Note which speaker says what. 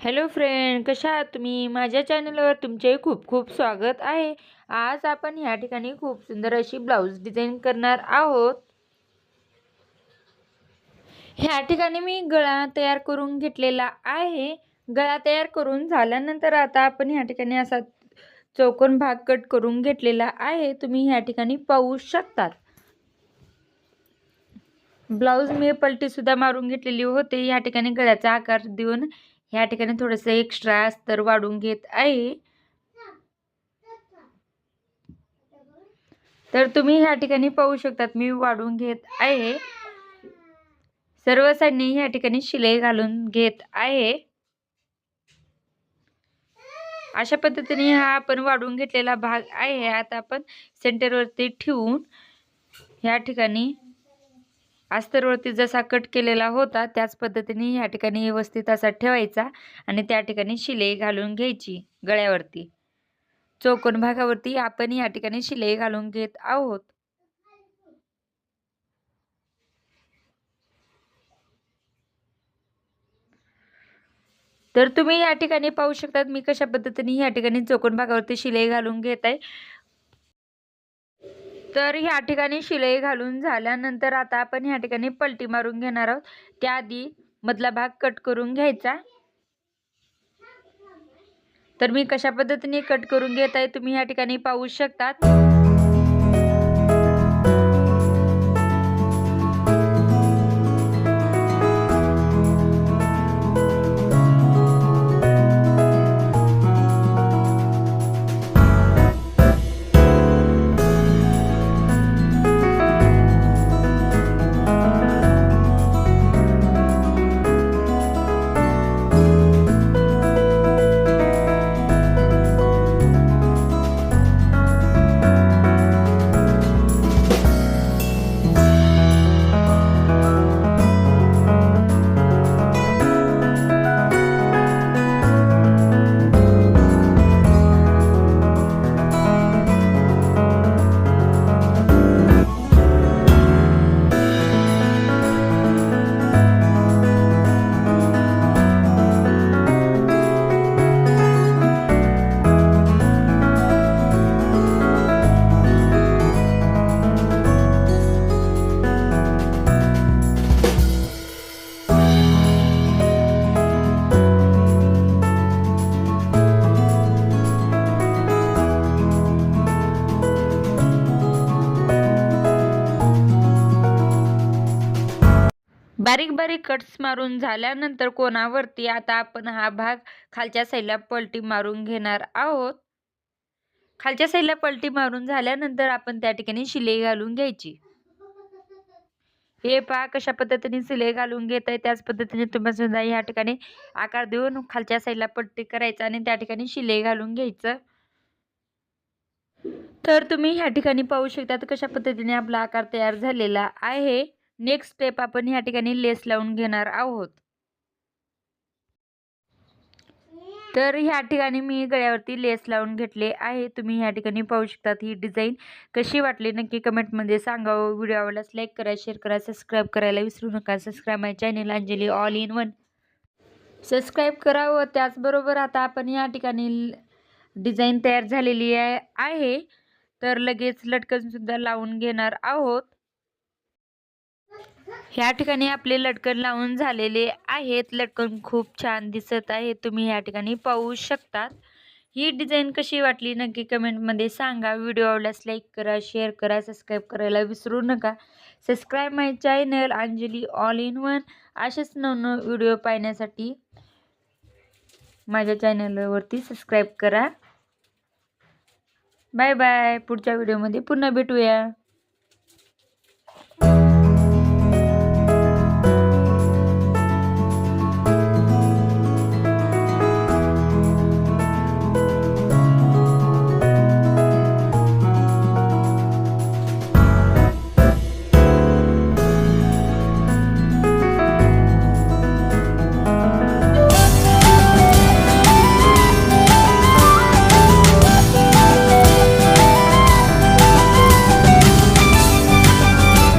Speaker 1: Hello friend, कशा आहात तुम्ही? माझ्या चॅनलवर तुमचे खूप खूप स्वागत आहे. आज आपण ह्या ठिकाणी खूप सुंदर अशी ब्लाऊज डिझाईन करणार आहोत. ह्या ठिकाणी मी गळा तयार करून घेतलेला आहे. गळा तयार करून झाल्यानंतर आता आपण ह्या ठिकाणी असा चौकोन भाग कट करून घेतलेला आहे. तुम्ही ह्या ठिकाणी पाहू शकतात. ब्लाऊज मी पलटी सुद्धा मारून घेतलेली होते. ह्या ठिकाणी गळ्याचा आकार देऊन ह्या ठिकाणी थोडंसं एक्स्ट्रा अस्तर वाढवून घेत आहे. तर तुम्ही ह्या ठिकाणी पाहू शकतात मी वाढवून घेत आहे. सर्व साईडने ह्या ठिकाणी शिलाई घालून घेत आहे. अशा पद्धतीने हा आपण वाढवून घेतलेला भाग आहे. आता आपण सेंटरवरती ठेवून ह्या ठिकाणी अस्तरवरती जसा कट केलेला होता त्याच पद्धतीने ह्या ठिकाणी व्यवस्थित असा ठेवायचा आणि त्या ठिकाणी शिलाई घालून घ्यायची. गळ्यावरती चौकोन भागावरती आपण या ठिकाणी शिलाई घालून घेत आहोत. तर तुम्ही या ठिकाणी पाहू शकतात मी कशा पद्धतीने या ठिकाणी चौकोन भागावरती शिलाई घालून घेत आहे. तर ह्या ठिकाणी शिलाई घालून झाल्यानंतर आता आपण ह्या ठिकाणी पलटी मारून घेणार आहोत. त्याआधी मधला भाग कट करून घ्यायचा. तर मी कशा पद्धतीने कट करून घेत आहे तुम्ही ह्या ठिकाणी पाहू शकतात. बारीक बारीक कट्स मारून झाल्यानंतर कोणावरती आता आपण हा भाग खालच्या साईडला पलटी मारून घेणार आहोत. खालच्या साईडला पलटी मारून झाल्यानंतर आपण त्या ठिकाणी शिलाई घालून घ्यायची. हे पहा कशा पद्धतीने शिलाई घालून घेत आहे त्याच पद्धतीने तुम्ही सुद्धा या ठिकाणी आकार देऊन खालच्या साईडला पट्टी करायचं आणि त्या ठिकाणी शिलाई घालून घ्यायचं. तर तुम्ही ह्या ठिकाणी पाहू शकता कशा पद्धतीने आपला आकार तयार झालेला आहे. नेक्स्ट स्टेप आपण ह्या ठिकाणी लेस लावून घेणार आहोत. तर ह्या ठिकाणी मी गळ्यावरती लेस लावून घेतले आहे. तुम्ही ह्या ठिकाणी पाहू शकतात. ही डिझाईन कशी वाटली नक्की कमेंटमध्ये सांगावं. व्हिडिओ आवडल्यास लाईक करा, शेअर करा, सबस्क्राईब करायला विसरू नका. Subscribe my channel Anjali all in one subscribe करा. व त्याचबरोबर आता आपण या ठिकाणी डिझाईन तयार झालेली आहे. तर लगेच लटकन सुद्धा लावून घेणार आहोत. ह्या ठिकाणी आपले लटकन लावून झालेले आहेत. लटकन खूप छान दिसत आहे. तुम्ही ह्या ठिकाणी पाहू शकतात. ही डिझाईन कशी वाटली नक्की कमेंटमध्ये सांगा. व्हिडिओ आवडल्यास लाईक करा, शेअर करा, सबस्क्राईब करायला विसरू नका. Subscribe my channel Anjali all in one असेच नवनवीन व्हिडिओ पाहण्यासाठी माझ्या चॅनलवरती सबस्क्राईब करा. Bye bye. पुढच्या व्हिडिओमध्ये पुन्हा भेटूया.